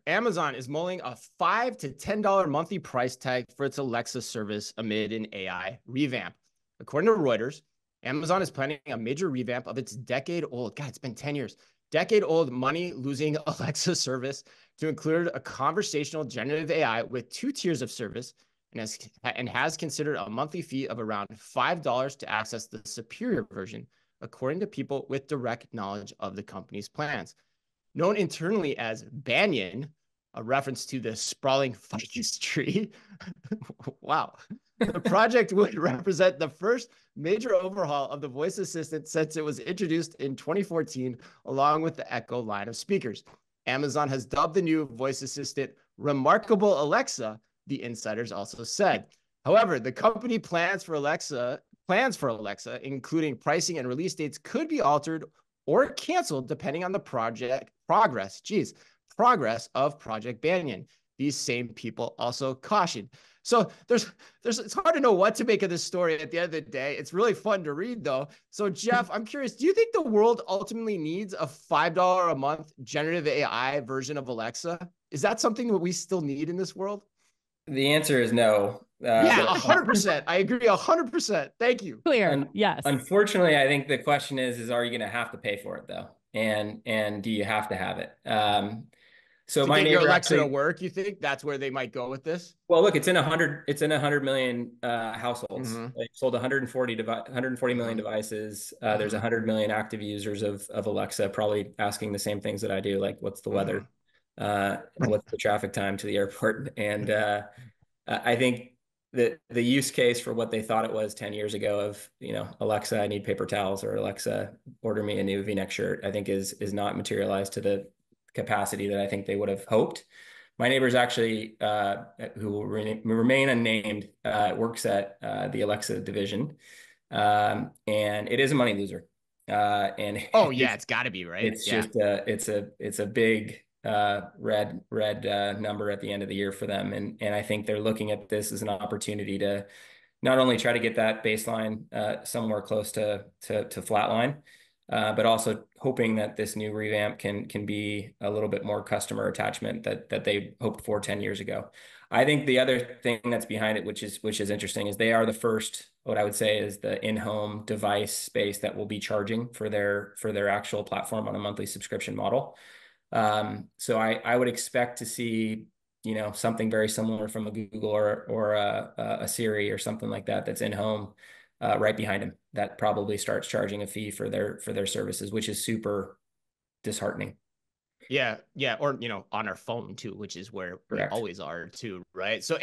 Amazon is mulling a $5 to $10 monthly price tag for its Alexa service amid an AI revamp. According to Reuters, Amazon is planning a major revamp of its decade-old, God, it's been 10 years, decade-old money-losing Alexa service to include a conversational generative AI with 2 tiers of service and has considered a monthly fee of around $5 to access the superior version, according to people with direct knowledge of the company's plans. Known internally as Banyan, a reference to the sprawling ficus tree. Wow. The project would represent the first major overhaul of the voice assistant since it was introduced in 2014, along with the Echo line of speakers. Amazon has dubbed the new voice assistant Remarkable Alexa, the insiders also said. However, the company plans for Alexa, including pricing and release dates, could be altered or canceled depending on the progress of Project Banyan. These same people also cautioned. So it's hard to know what to make of this story at the end of the day. It's really fun to read though. So Jeff, I'm curious, do you think the world ultimately needs a $5 a month generative AI version of Alexa? Is that something that we still need in this world? The answer is no. Yeah, 100%. I agree 100%. Thank you. Clear. Yes. Unfortunately, I think the question is are you going to have to pay for it though? And do you have to have it? So to my get neighbor your Alexa actually, to work, you think that's where they might go with this? well, look, it's in 100 million households. Mm-hmm. They sold 140 million devices. There's 100 million active users of Alexa, probably asking the same things that I do, like what's the weather, what's the traffic time to the airport, and I think the use case for what they thought it was 10 years ago of, Alexa, I need paper towels, or Alexa, order me a new V-neck shirt, I think is not materialized to the capacity that I think they would have hoped. My neighbor's actually, who will remain unnamed, works at the Alexa division, and it is a money loser. And oh yeah, it's got to be, right? It's just it's a big red number at the end of the year for them, and I think they're looking at this as an opportunity to not only try to get that baseline somewhere close to flatline, but also hoping that this new revamp can be a little bit more customer attachment that they hoped for 10 years ago. I think the other thing that's behind it, which is interesting, is they are the first, what I would say is the in-home device space that will be charging for their actual platform on a monthly subscription model. So I would expect to see, something very similar from a Google or a Siri or something like that that's in-home right behind them, that probably starts charging a fee for their services, which is super disheartening. Yeah. Or, on our phone too, which is where Correct. we always are too. Right. So,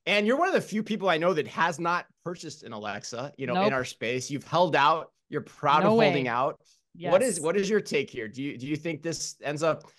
and you're one of the few people I know that has not purchased an Alexa, in our space. You've held out, you're proud of holding out. Yes. What is your take here? Do you think this ends up,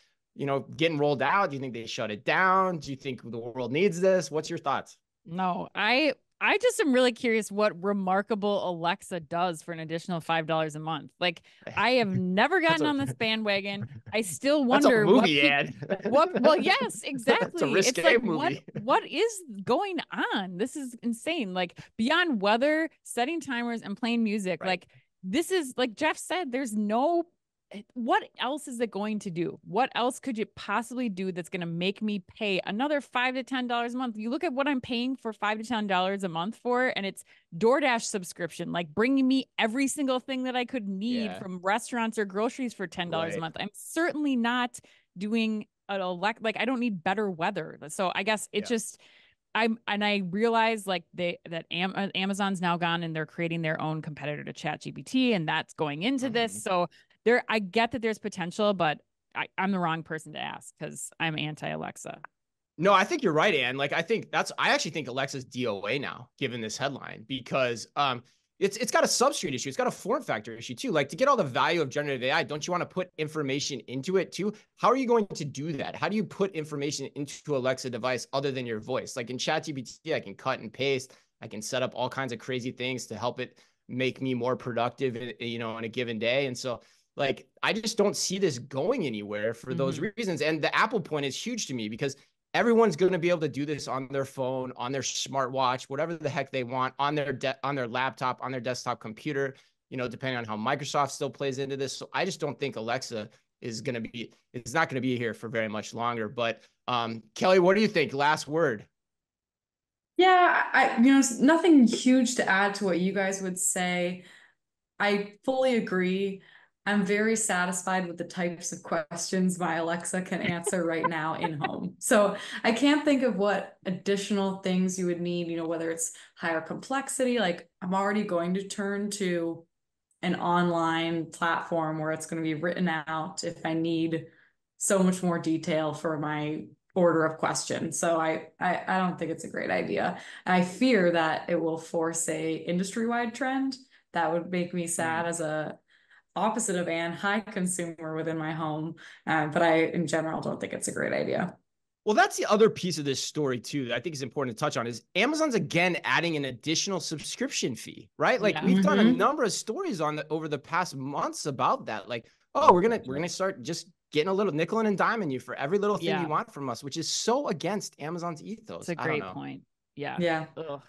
getting rolled out? Do you think they shut it down? Do you think the world needs this? What's your thoughts? No, I just am really curious what Remarkable Alexa does for an additional $5 a month. Like, I have never gotten on this bandwagon. I still wonder that's a movie ad. Well, yes, exactly. It's a risque like, movie. What is going on? This is insane. Like, beyond weather, setting timers, and playing music. Right. Like, this is, like Jeff said, there's no, what else is it going to do? What else could you possibly do that's going to make me pay another $5 to $10 a month? You look at what I'm paying for $5 to $10 a month for, and it's DoorDash subscription, like bringing me every single thing that I could need from restaurants or groceries for $10 a month. I'm certainly not doing I don't need better weather. So I guess it just, I realize like that Amazon's now gone and they're creating their own competitor to ChatGPT, and that's going into this. So I get that there's potential, but I'm the wrong person to ask because I'm anti-Alexa. No, I think you're right, Ann. Like, I actually think Alexa's DOA now, given this headline, because it's got a substrate issue. It's got a form factor issue too. Like, to get all the value of generative AI, don't you want to put information into it too? How are you going to do that? How do you put information into Alexa device other than your voice? Like in ChatGPT, I can cut and paste. I can set up all kinds of crazy things to help it make me more productive, on a given day. And so, like, I just don't see this going anywhere for those reasons. And the Apple point is huge to me because everyone's going to be able to do this on their phone, on their smartwatch, whatever the heck they want, on their laptop, on their desktop computer, depending on how Microsoft still plays into this. So I just don't think Alexa is not going to be here for very much longer. But Kelly, what do you think? Last word. Yeah, nothing huge to add to what you guys would say. I fully agree. I'm very satisfied with the types of questions my Alexa can answer right now in home. So I can't think of what additional things you would need, whether it's higher complexity. Like I'm already going to turn to an online platform where it's going to be written out if I need so much more detail for my order of questions. So I don't think it's a great idea. I fear that it will force a industry-wide trend that would make me sad as a opposite of Anne, high consumer within my home. But I, in general, don't think it's a great idea. Well, that's the other piece of this story too that I think is important to touch on is Amazon's again adding an additional subscription fee, right? Like we've done a number of stories over the past months about that. Like, oh, we're gonna start just getting a little nickel and diming you for every little thing you want from us, which is so against Amazon's ethos. It's a great point. Yeah. Yeah. Ugh.